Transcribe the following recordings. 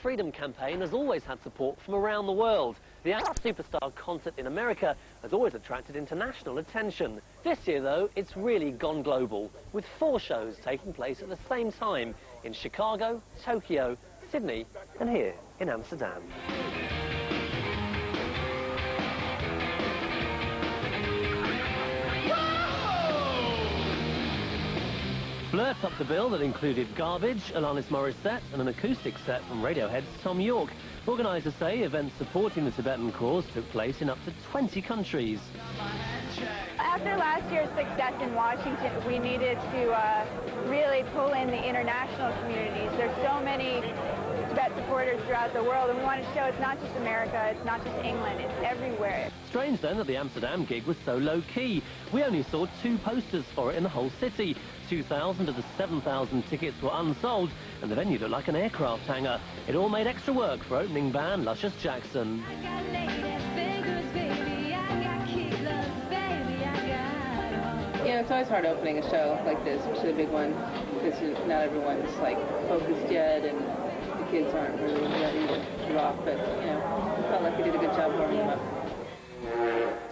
freedom campaign has always had support from around the world. The superstar concert in America has always attracted international attention. This year, though, it's really gone global, with 4 shows taking place at the same time in Chicago, Tokyo, Sydney, and here in Amsterdam. Blur topped the bill that included Garbage, Alanis Morissette, and an acoustic set from Radiohead's Tom York. Organisers say events supporting the Tibetan cause took place in up to 20 countries. After last year's success in Washington, we needed to really pull in the international communities. There's so many Tibet supporters throughout the world, and we want to show it's not just America, it's not just England, it's everywhere. Strange then that the Amsterdam gig was so low-key. We only saw 2 posters for it in the whole city. 2,000 of the 7,000 tickets were unsold, and the venue looked like an aircraft hangar. It all made extra work for opening band Luscious Jackson. Yeah, it's always hard opening a show like this, especially a big one, because not everyone's like focused yet, and the kids aren't really ready to rock. But you know, felt like we did a good job warming them up.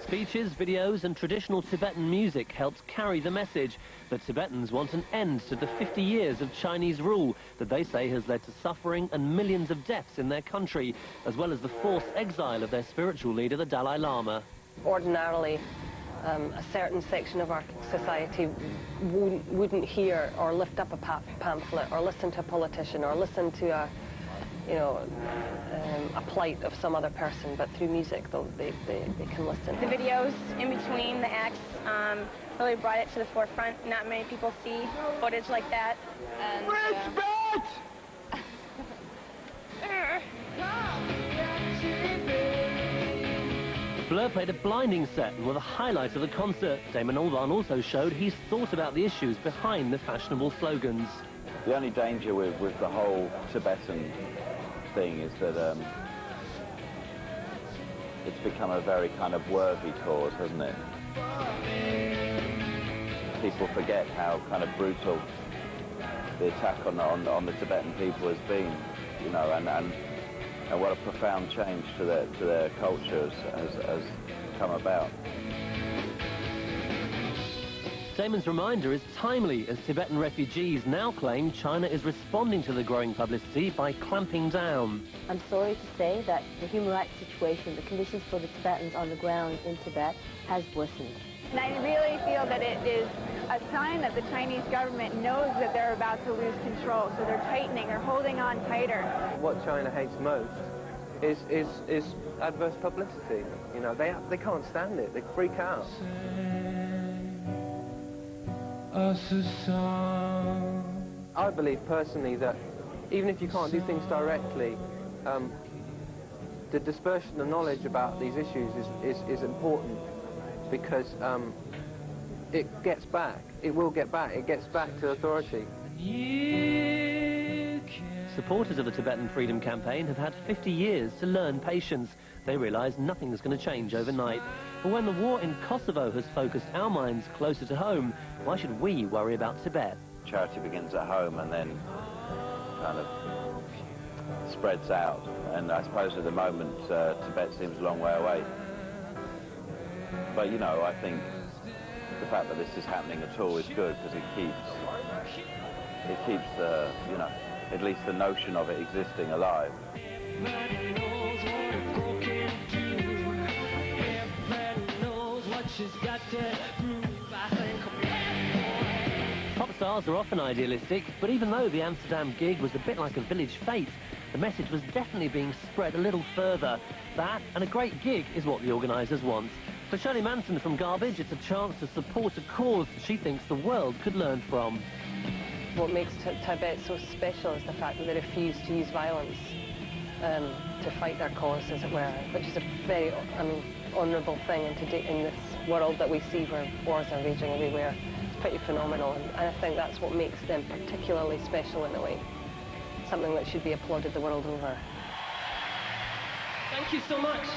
Speeches, videos and traditional Tibetan music helped carry the message that Tibetans want an end to the 50 years of Chinese rule that they say has led to suffering and millions of deaths in their country, as well as the forced exile of their spiritual leader, the Dalai Lama. Ordinarily, a certain section of our society wouldn't hear or lift up a pamphlet or listen to a politician or listen to a plight of some other person, but through music they can listen. The videos in between the acts really brought it to the forefront. Not many people see footage like that. And, Blur played a blinding set and were the highlight of the concert. Damon Albarn also showed he's thought about the issues behind the fashionable slogans. The only danger with the whole Tibetan thing is that it's become a very kind of worthy cause, hasn't it? People forget how kind of brutal the attack on the Tibetan people has been, you know, and what a profound change to their cultures has come about. Damon's reminder is timely as Tibetan refugees now claim China is responding to the growing publicity by clamping down. I'm sorry to say that the human rights situation, the conditions for the Tibetans on the ground in Tibet has worsened. And I really feel that it is a sign that the Chinese government knows that they're about to lose control, so they're tightening, they're holding on tighter. What China hates most is adverse publicity. You know, they can't stand it, they freak out. I believe personally that even if you can't do things directly, the dispersion of knowledge about these issues is important, because it gets back, it will get back, it gets back to authority. Supporters of the Tibetan Freedom Campaign have had 50 years to learn patience. They realise nothing's going to change overnight. But when the war in Kosovo has focused our minds closer to home, why should we worry about Tibet? Charity begins at home and then kind of spreads out. And I suppose at the moment Tibet seems a long way away. But you know, I think the fact that this is happening at all is good, because it keeps you know, at least the notion of it existing alive. Pop stars are often idealistic, but even though the Amsterdam gig was a bit like a village fete, the message was definitely being spread a little further. That and a great gig is what the organisers want. For Shirley Manson from Garbage, it's a chance to support a cause she thinks the world could learn from. What makes Tibet so special is the fact that they refuse to use violence to fight their cause, as it were, which is a very, honourable thing in this world that we see where wars are raging everywhere. It's pretty phenomenal, and I think that's what makes them particularly special in a way. Something that should be applauded the world over. Thank you so much.